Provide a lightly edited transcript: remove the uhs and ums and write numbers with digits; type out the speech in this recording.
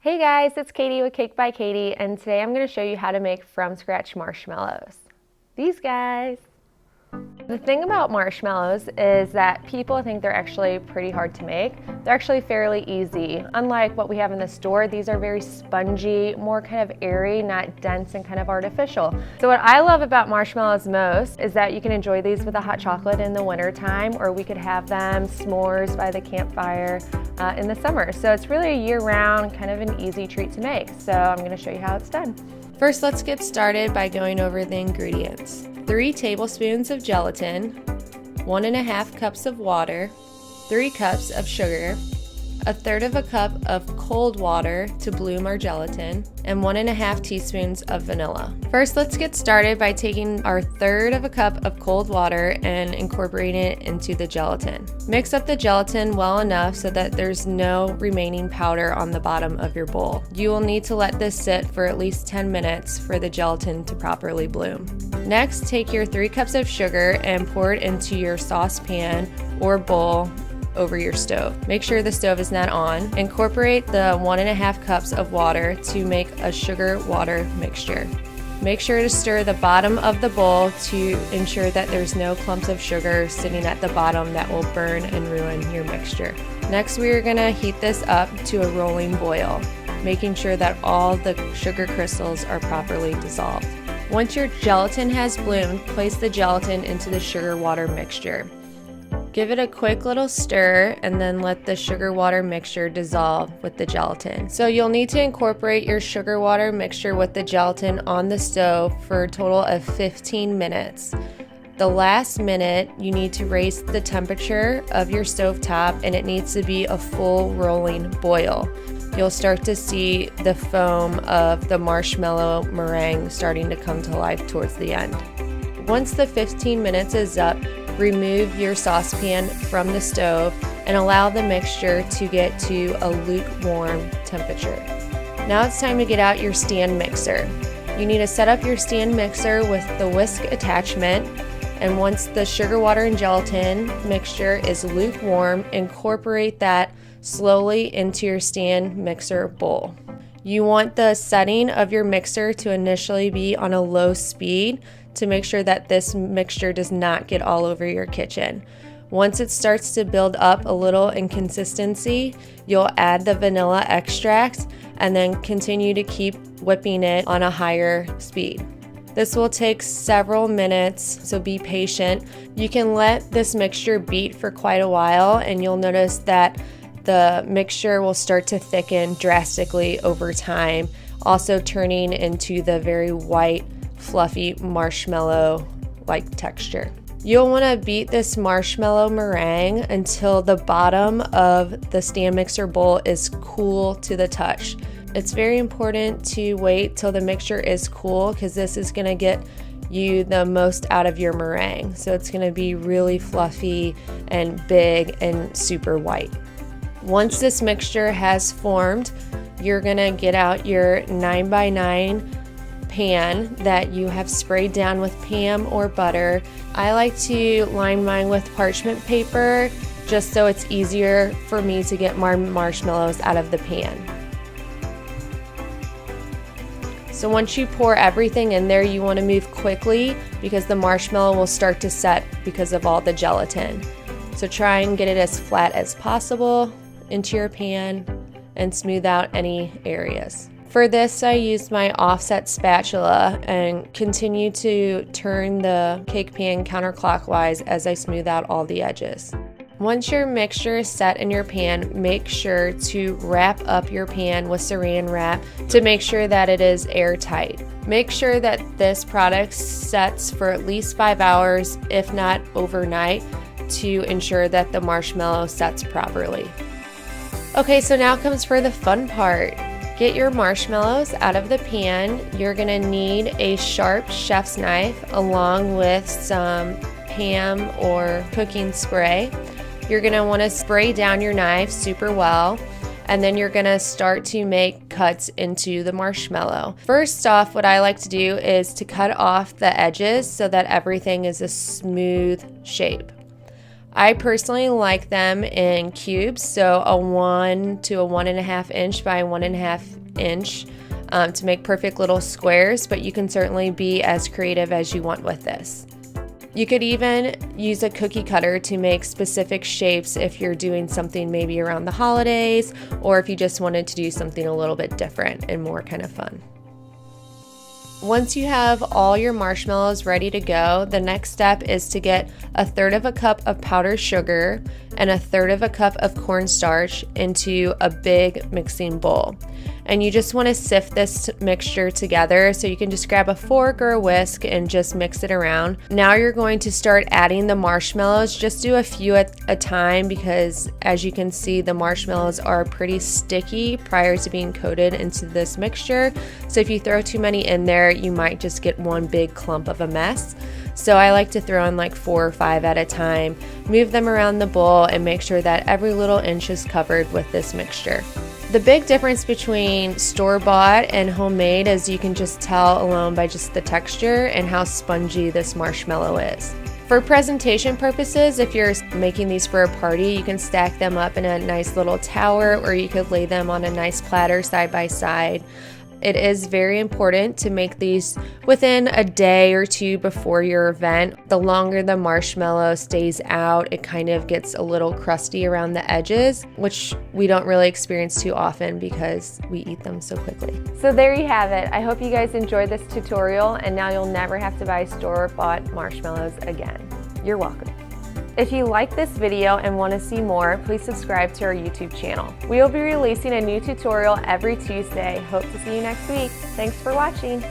Hey guys, it's Katie with Cake by Katie, and today I'm going to show you how to make from scratch marshmallows. These guys. The thing about marshmallows is that people think they're actually pretty hard to make. They're actually fairly easy. Unlike what we have in the store, these are very spongy, more kind of airy, not dense and kind of artificial. So what I love about marshmallows most is that you can enjoy these with a hot chocolate in the winter time, or we could have them s'mores by the campfire in the summer. So it's really a year-round, kind of an easy treat to make. So I'm going to show you how it's done. First, let's get started by going over the ingredients. 3 tablespoons of gelatin, 1.5 cups of water, 3 cups of sugar, 1/3 cup of cold water to bloom our gelatin, and 1.5 teaspoons of vanilla. First, let's get started by taking our 1/3 cup of cold water and incorporating it into the gelatin. Mix up the gelatin well enough so that there's no remaining powder on the bottom of your bowl. You will need to let this sit for at least 10 minutes for the gelatin to properly bloom. Next, take your 3 cups of sugar and pour it into your saucepan or bowl over your stove. Make sure the stove is not on. Incorporate the 1.5 cups of water to make a sugar water mixture. Make sure to stir the bottom of the bowl to ensure that there's no clumps of sugar sitting at the bottom that will burn and ruin your mixture. Next, we are going to heat this up to a rolling boil, making sure that all the sugar crystals are properly dissolved. Once your gelatin has bloomed, place the gelatin into the sugar water mixture. Give it a quick little stir and then let the sugar water mixture dissolve with the gelatin. So you'll need to incorporate your sugar water mixture with the gelatin on the stove for a total of 15 minutes. The last minute, you need to raise the temperature of your stove top, and it needs to be a full rolling boil. You'll start to see the foam of the marshmallow meringue starting to come to life towards the end. Once the 15 minutes is up, remove your saucepan from the stove and allow the mixture to get to a lukewarm temperature. Now it's time to get out your stand mixer. You need to set up your stand mixer with the whisk attachment, and once the sugar water and gelatin mixture is lukewarm, incorporate that slowly into your stand mixer bowl. You want the setting of your mixer to initially be on a low speed to make sure that this mixture does not get all over your kitchen. Once it starts to build up a little in consistency, you'll add the vanilla extract and then continue to keep whipping it on a higher speed. This will take several minutes, so be patient. You can let this mixture beat for quite a while, and you'll notice that the mixture will start to thicken drastically over time, also turning into the very white, fluffy marshmallow-like texture. You'll want to beat this marshmallow meringue until the bottom of the stand mixer bowl is cool to the touch. It's very important to wait till the mixture is cool, because this is going to get you the most out of your meringue. So it's going to be really fluffy and big and super white. Once this mixture has formed, you're going to get out your 9x9 pan that you have sprayed down with Pam or butter. I like to line mine with parchment paper just so it's easier for me to get my marshmallows out of the pan. So once you pour everything in there, you want to move quickly because the marshmallow will start to set because of all the gelatin. So try and get it as flat as possible into your pan and smooth out any areas. For this, I used my offset spatula and continue to turn the cake pan counterclockwise as I smooth out all the edges. Once your mixture is set in your pan, make sure to wrap up your pan with saran wrap to make sure that it is airtight. Make sure that this product sets for at least 5 hours, if not overnight, to ensure that the marshmallow sets properly. Okay, so now comes for the fun part. Get your marshmallows out of the pan. You're gonna need a sharp chef's knife along with some Pam or cooking spray. You're gonna wanna spray down your knife super well, and then you're gonna start to make cuts into the marshmallow. First off, what I like to do is to cut off the edges so that everything is a smooth shape. I personally like them in cubes, so a 1 to a 1.5 inch by 1.5 inch to make perfect little squares, but you can certainly be as creative as you want with this. You could even use a cookie cutter to make specific shapes if you're doing something maybe around the holidays, or if you just wanted to do something a little bit different and more kind of fun. Once you have all your marshmallows ready to go, the next step is to get 1/3 cup of powdered sugar and 1/3 cup of cornstarch into a big mixing bowl. And you just want to sift this mixture together, so you can just grab a fork or a whisk and just mix it around. Now you're going to start adding the marshmallows. Just do a few at a time, because as you can see, the marshmallows are pretty sticky prior to being coated into this mixture. So if you throw too many in there, you might just get one big clump of a mess. So I like to throw in like 4 or 5 at a time, move them around the bowl, and make sure that every little inch is covered with this mixture. The big difference between store-bought and homemade is you can just tell alone by just the texture and how spongy this marshmallow is. For presentation purposes, if you're making these for a party, you can stack them up in a nice little tower, or you could lay them on a nice platter side by side. It is very important to make these within a day or two before your event. The longer the marshmallow stays out, it kind of gets a little crusty around the edges, which we don't really experience too often because we eat them so quickly. So there you have it. I hope you guys enjoyed this tutorial, and now you'll never have to buy store-bought marshmallows again. You're welcome. If you like this video and want to see more, please subscribe to our YouTube channel. We will be releasing a new tutorial every Tuesday. Hope to see you next week. Thanks for watching.